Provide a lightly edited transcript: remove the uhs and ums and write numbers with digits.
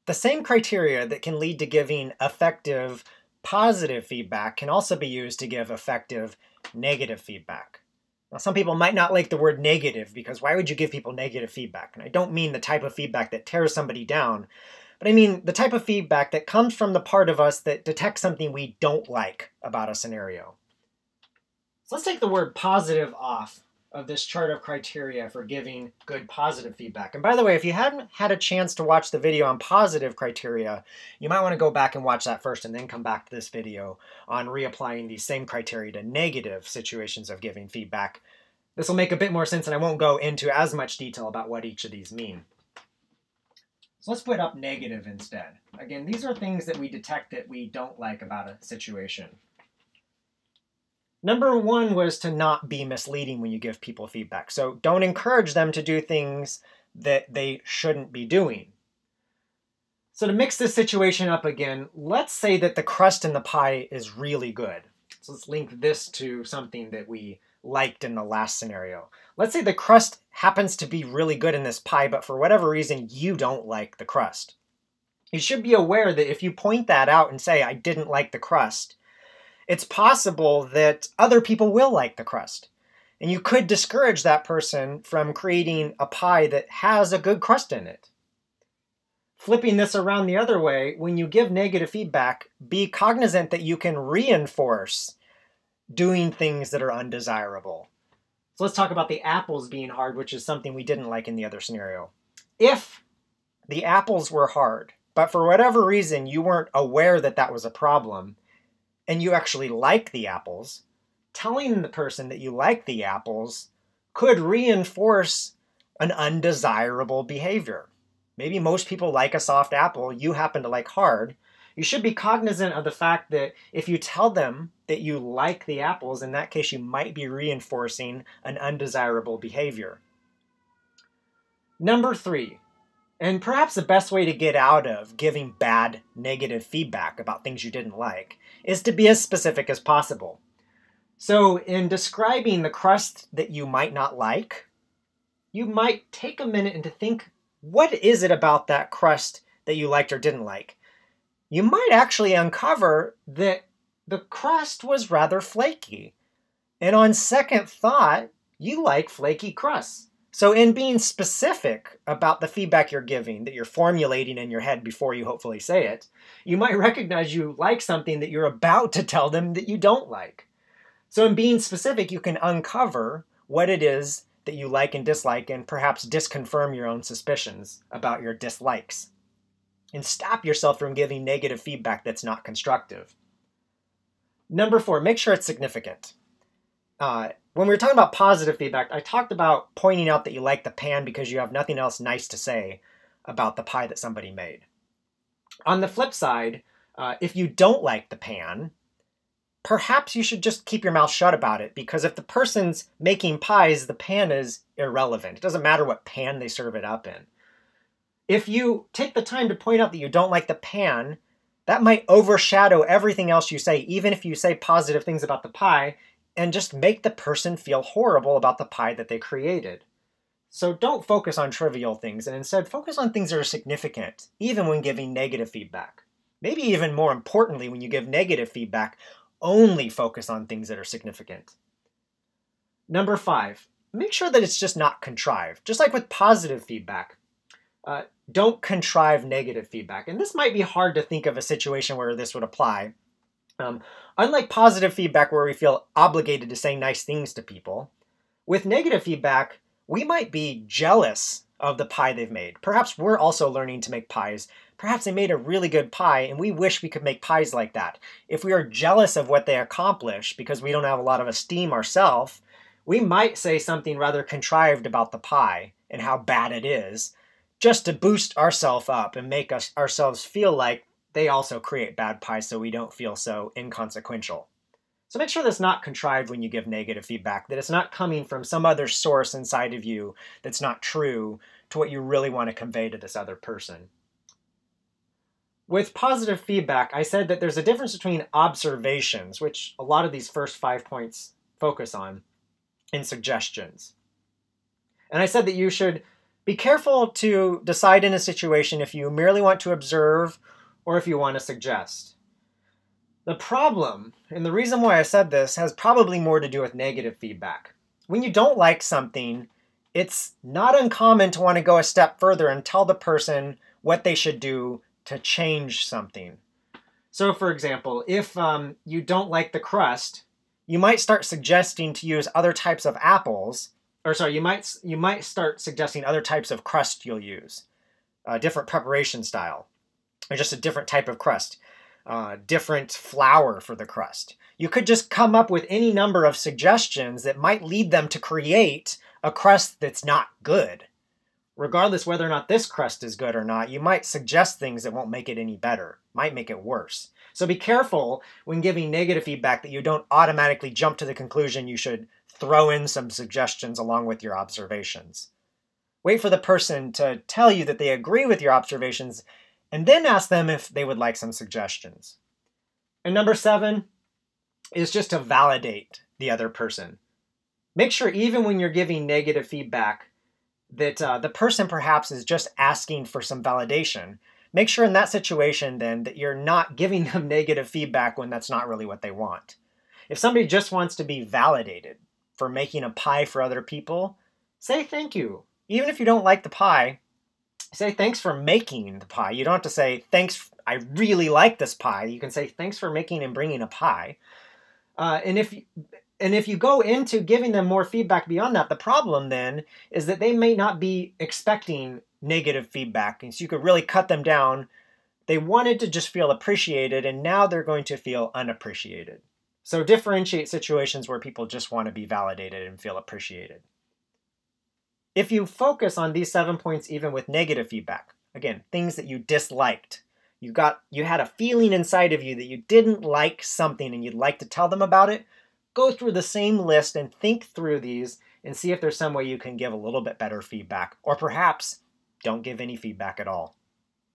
The same criteria that can lead to giving effective positive feedback can also be used to give effective negative feedback. Now, some people might not like the word negative because why would you give people negative feedback? And I don't mean the type of feedback that tears somebody down, but I mean the type of feedback that comes from the part of us that detects something we don't like about a scenario. So let's take the word positive off of this chart of criteria for giving good positive feedback. And by the way, if you haven't had a chance to watch the video on positive criteria, you might want to go back and watch that first and then come back to this video on reapplying these same criteria to negative situations of giving feedback. This will make a bit more sense and I won't go into as much detail about what each of these mean. So let's put up negative instead. Again, these are things that we detect that we don't like about a situation. Number one was to not be misleading when you give people feedback. So don't encourage them to do things that they shouldn't be doing. So to mix this situation up again, let's say that the crust in the pie is really good. So let's link this to something that we liked in the last scenario. Let's say the crust happens to be really good in this pie, but for whatever reason, you don't like the crust. You should be aware that if you point that out and say, I didn't like the crust, it's possible that other people will like the crust. And you could discourage that person from creating a pie that has a good crust in it. Flipping this around the other way, when you give negative feedback, be cognizant that you can reinforce doing things that are undesirable. So let's talk about the apples being hard, which is something we didn't like in the other scenario. If the apples were hard, but for whatever reason you weren't aware that that was a problem, and you actually like the apples, telling the person that you like the apples could reinforce an undesirable behavior. Maybe most people like a soft apple, you happen to like hard. You should be cognizant of the fact that if you tell them that you like the apples, in that case you might be reinforcing an undesirable behavior. Number three, and perhaps the best way to get out of giving bad negative feedback about things you didn't like is to be as specific as possible. So in describing the crust that you might not like, you might take a minute and to think, what is it about that crust that you liked or didn't like? You might actually uncover that the crust was rather flaky. And on second thought, you like flaky crusts. So in being specific about the feedback you're giving, that you're formulating in your head before you hopefully say it, you might recognize you like something that you're about to tell them that you don't like. So in being specific, you can uncover what it is that you like and dislike and perhaps disconfirm your own suspicions about your dislikes. And stop yourself from giving negative feedback that's not constructive. Number four, make sure it's significant. When we were talking about positive feedback, I talked about pointing out that you like the pan because you have nothing else nice to say about the pie that somebody made. On the flip side, if you don't like the pan, perhaps you should just keep your mouth shut about it, because if the person's making pies, the pan is irrelevant. It doesn't matter what pan they serve it up in. If you take the time to point out that you don't like the pan, that might overshadow everything else you say, even if you say positive things about the pie, and just make the person feel horrible about the pie that they created. So don't focus on trivial things, and instead focus on things that are significant, even when giving negative feedback. Maybe even more importantly, when you give negative feedback, only focus on things that are significant. Number five, make sure that it's just not contrived. Just like with positive feedback, don't contrive negative feedback. And this might be hard to think of a situation where this would apply. Unlike positive feedback where we feel obligated to say nice things to people, with negative feedback, we might be jealous of the pie they've made. Perhaps we're also learning to make pies. Perhaps they made a really good pie and we wish we could make pies like that. If we are jealous of what they accomplish because we don't have a lot of esteem ourselves, we might say something rather contrived about the pie and how bad it is, just to boost ourselves up and make ourselves feel like they also create bad pies so we don't feel so inconsequential. So make sure that's not contrived when you give negative feedback, that it's not coming from some other source inside of you that's not true to what you really want to convey to this other person. With positive feedback, I said that there's a difference between observations, which a lot of these first 5 points focus on, and suggestions. And I said that you should Be careful to decide in a situation if you merely want to observe or if you want to suggest. The problem, and the reason why I said this, has probably more to do with negative feedback. When you don't like something, it's not uncommon to want to go a step further and tell the person what they should do to change something. So for example, if you don't like the crust, you might start suggesting to use other types of apples, or sorry, you might start suggesting other types of crust you'll use, a different preparation style, or just a different type of crust, different flour for the crust. You could just come up with any number of suggestions that might lead them to create a crust that's not good. Regardless whether or not this crust is good or not, you might suggest things that won't make it any better, might make it worse. So be careful when giving negative feedback that you don't automatically jump to the conclusion you should throw in some suggestions along with your observations. Wait for the person to tell you that they agree with your observations and then ask them if they would like some suggestions. And number 7 is just to validate the other person. Make sure even when you're giving negative feedback that the person perhaps is just asking for some validation. Make sure in that situation then that you're not giving them negative feedback when that's not really what they want. If somebody just wants to be validated for making a pie for other people, say thank you. Even if you don't like the pie, say thanks for making the pie. You don't have to say thanks, I really like this pie. You can say thanks for making and bringing a pie. And if you go into giving them more feedback beyond that, the problem then is that they may not be expecting negative feedback. And so you could really cut them down. They wanted to just feel appreciated, and now they're going to feel unappreciated. So differentiate situations where people just want to be validated and feel appreciated. If you focus on these 7 points even with negative feedback, again, things that you disliked, you had a feeling inside of you that you didn't like something and you'd like to tell them about it, go through the same list and think through these and see if there's some way you can give a little bit better feedback, or perhaps don't give any feedback at all.